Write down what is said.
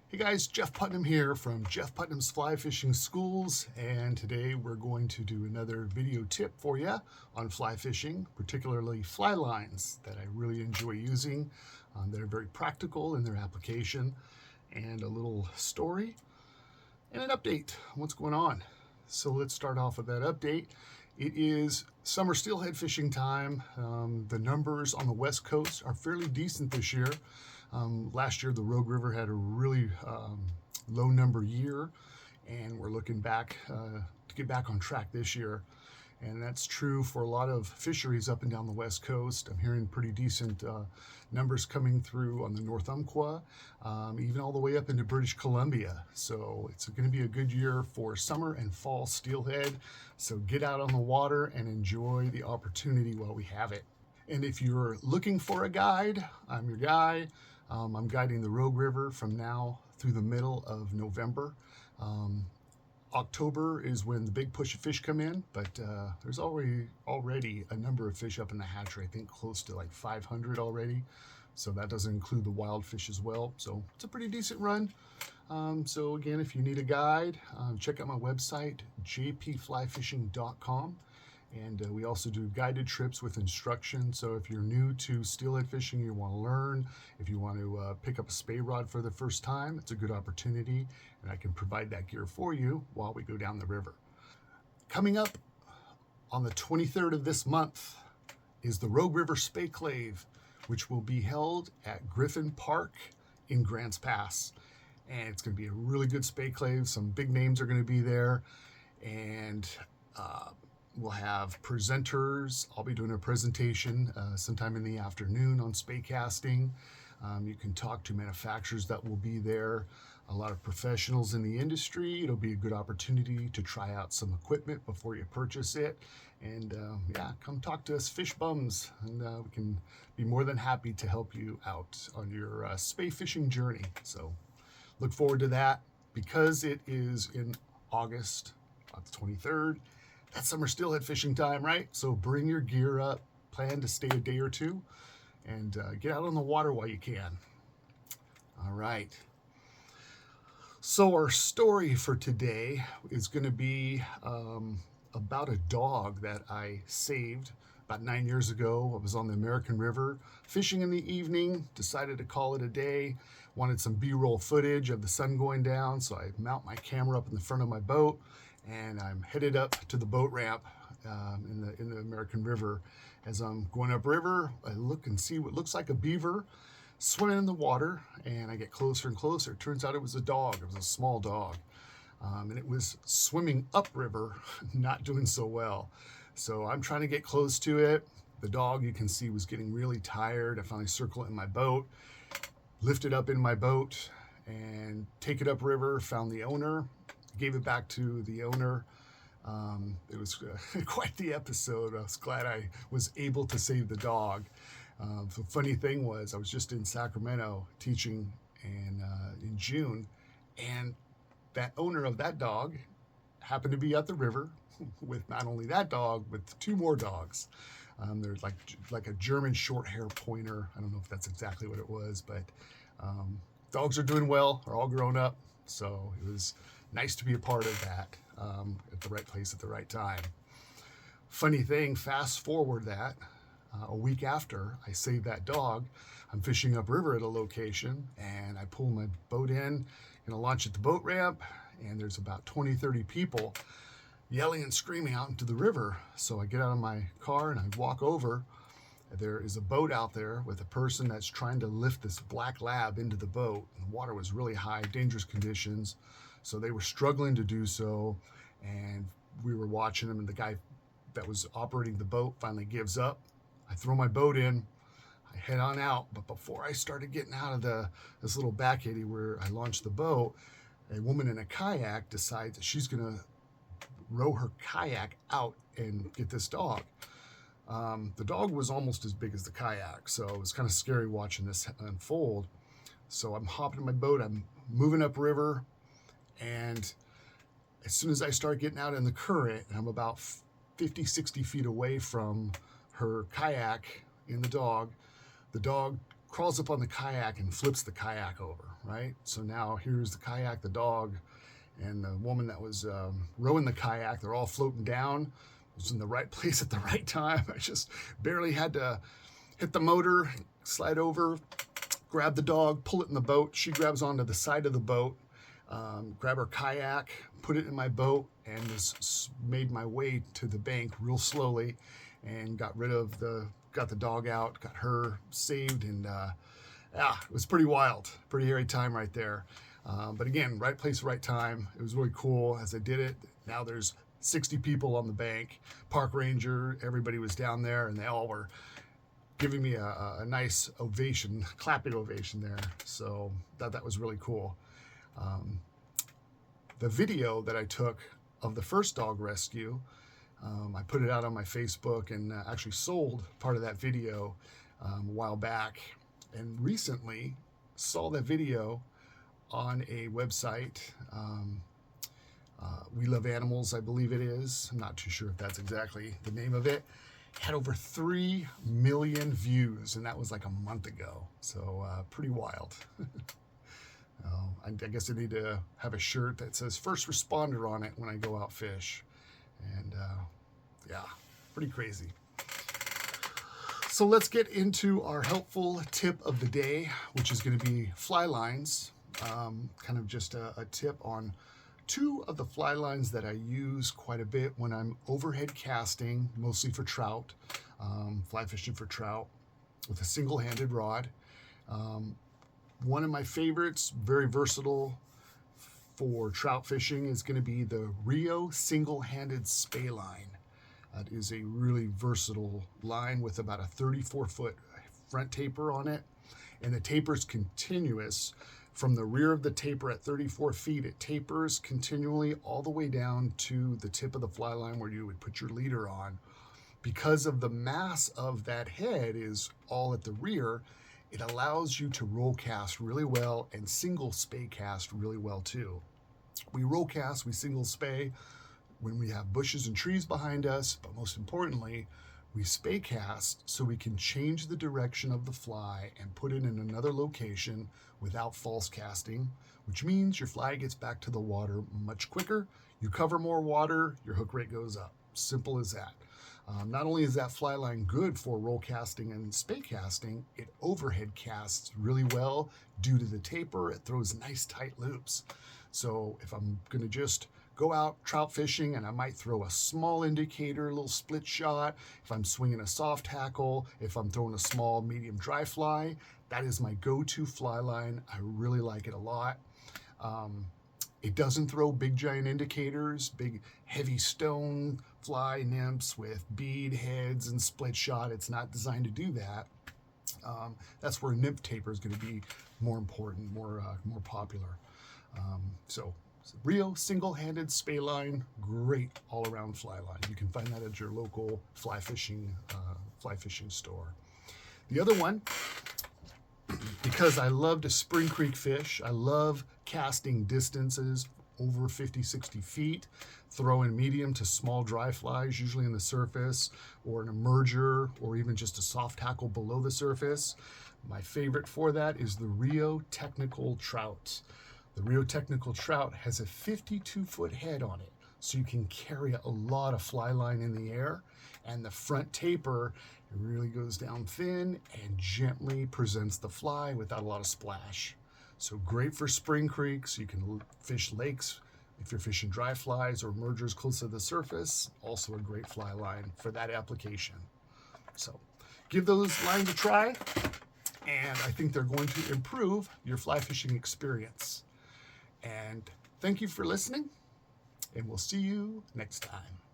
Hey guys, Jeff Putnam here from Jeff Putnam's Fly Fishing Schools, and today we're going to do another video tip for you on fly fishing, particularly fly lines that I really enjoy using. They're very practical in their application, and a little story and an update on what's going on. So let's start off with that update. It is summer steelhead fishing time. The numbers on the West Coast are fairly decent this year. Last year, the Rogue River had a really low number year, and we're looking back to get back on track this year. And that's true for a lot of fisheries up and down the West Coast. I'm hearing pretty decent numbers coming through on the North Umpqua, even all the way up into British Columbia. So it's going to be a good year for summer and fall steelhead. So get out on the water and enjoy the opportunity while we have it. And if you're looking for a guide, I'm your guy. I'm guiding the Rogue River from now through the middle of November. October is when the big push of fish come in, but there's already a number of fish up in the hatchery. I think close to like 500 already. So that doesn't include the wild fish as well. So it's a pretty decent run. So again, if you need a guide, check out my website, jpflyfishing.com. And we also do guided trips with instruction. So if you're new to steelhead fishing, you want to learn, if you want to pick up a spey rod for the first time, it's a good opportunity. And I can provide that gear for you while we go down the river. Coming up on the 23rd of this month is the Rogue River Speyclave, which will be held at Griffin Park in Grants Pass. And it's going to be a really good speyclave. Some big names are going to be there. And we'll have presenters. I'll be doing a presentation sometime in the afternoon on spey casting. You can talk to manufacturers that will be there, a lot of professionals in the industry. It'll be a good opportunity to try out some equipment before you purchase it. And yeah, come talk to us fish bums, and we can be more than happy to help you out on your spey fishing journey. So look forward to that. Because it is in August, on the 23rd, that's summer steelhead fishing time, right? So bring your gear up, plan to stay a day or two, and get out on the water while you can. All right. So our story for today is going to be about a dog that I saved about 9 years ago. I was on the American River fishing in the evening, decided to call it a day, wanted some B-roll footage of the sun going down, so I mount my camera up in the front of my boat, and I'm headed up to the boat ramp in the American River. As I'm going upriver, I look and see what looks like a beaver swimming in the water, and I get closer and closer. It turns out it was a dog. It was a small dog, and it was swimming upriver, not doing so well. So I'm trying to get close to it. The dog, you can see, was getting really tired. I finally circle it in my boat, lift it up in my boat, and take it upriver. Found the owner, gave it back to the owner. It was quite the episode. I was glad I was able to save the dog. The funny thing was, I was just in Sacramento teaching in June, and that owner of that dog happened to be at the river with not only that dog, but two more dogs. There's like a German short hair pointer. I don't know if that's exactly what it was, but dogs are doing well, are all grown up. So it was nice to be a part of that at the right place at the right time. Funny thing, fast forward that, a week after I saved that dog, I'm fishing upriver at a location, and I pull my boat in, gonna launch at the boat ramp, and there's about 20, 30 people yelling and screaming out into the river. So I get out of my car and I walk over. There is a boat out there with a person that's trying to lift this black lab into the boat. The water was really high, dangerous conditions. So they were struggling to do so. And we were watching them, and the guy that was operating the boat finally gives up. I throw my boat in, I head on out. But before I started getting out of this little back eddy where I launched the boat, a woman in a kayak decides that she's gonna row her kayak out and get this dog. The dog was almost as big as the kayak, so it was kind of scary watching this unfold. So I'm hopping in my boat, I'm moving upriver, and as soon as I start getting out in the current, I'm about 50, 60 feet away from her kayak in the dog crawls up on the kayak and flips the kayak over, right? So now here's the kayak, the dog, and the woman that was rowing the kayak. They're all floating down. It was in the right place at the right time. I just barely had to hit the motor, slide over, grab the dog, pull it in the boat. She grabs onto the side of the boat, grab her kayak, put it in my boat, and just made my way to the bank real slowly and got the dog out, got her saved, and yeah, it was pretty wild, pretty hairy time right there. But again, right place, right time. It was really cool as I did it. Now there's 60 people on the bank, park ranger, everybody was down there, and they all were giving me a nice ovation, clapping ovation there. So that was really cool. The video that I took of the first dog rescue, I put it out on my Facebook and actually sold part of that video a while back, and recently saw that video on a website, We Love Animals, I believe it is. I'm not too sure if that's exactly the name of it. Had over 3 million views, and that was like a month ago. So pretty wild. I guess I need to have a shirt that says first responder on it when I go out fish. And yeah, pretty crazy. So let's get into our helpful tip of the day, which is going to be fly lines. Kind of just a tip on 2 of the fly lines that I use quite a bit when I'm overhead casting, mostly for trout, fly fishing for trout with a single-handed rod. One of my favorites, very versatile for trout fishing, is going to be the Rio single-handed spey line. That is a really versatile line with about a 34-foot front taper on it, and the taper is continuous. From the rear of the taper at 34 feet, it tapers continually all the way down to the tip of the fly line where you would put your leader on. Because of the mass of that head is all at the rear, it allows you to roll cast really well and single spey cast really well too. We roll cast, we single spey when we have bushes and trees behind us, but most importantly, we spey cast so we can change the direction of the fly and put it in another location without false casting, which means your fly gets back to the water much quicker. You cover more water, your hook rate goes up. Simple as that. Not only is that fly line good for roll casting and spey casting, it overhead casts really well due to the taper. It throws nice tight loops. So if I'm going to just go out trout fishing and I might throw a small indicator, a little split shot, if I'm swinging a soft hackle, if I'm throwing a small medium dry fly, that is my go-to fly line. I really like it a lot. It doesn't throw big giant indicators, big heavy stone fly nymphs with bead heads and split shot. It's not designed to do that. That's where nymph taper is going to be more important, more popular. So Rio single-handed spey line, great all-around fly line. You can find that at your local fly fishing store. The other one, because I love to spring creek fish, I love casting distances over 50, 60 feet, throwing medium to small dry flies, usually in the surface, or an emerger, or even just a soft hackle below the surface. My favorite for that is the Rio Technical Trout. The Rio Technical Trout has a 52-foot head on it, so you can carry a lot of fly line in the air, and the front taper, it really goes down thin and gently presents the fly without a lot of splash. So great for spring creeks. You can fish lakes if you're fishing dry flies or emergers close to the surface. Also a great fly line for that application. So give those lines a try, and I think they're going to improve your fly fishing experience. And thank you for listening, and we'll see you next time.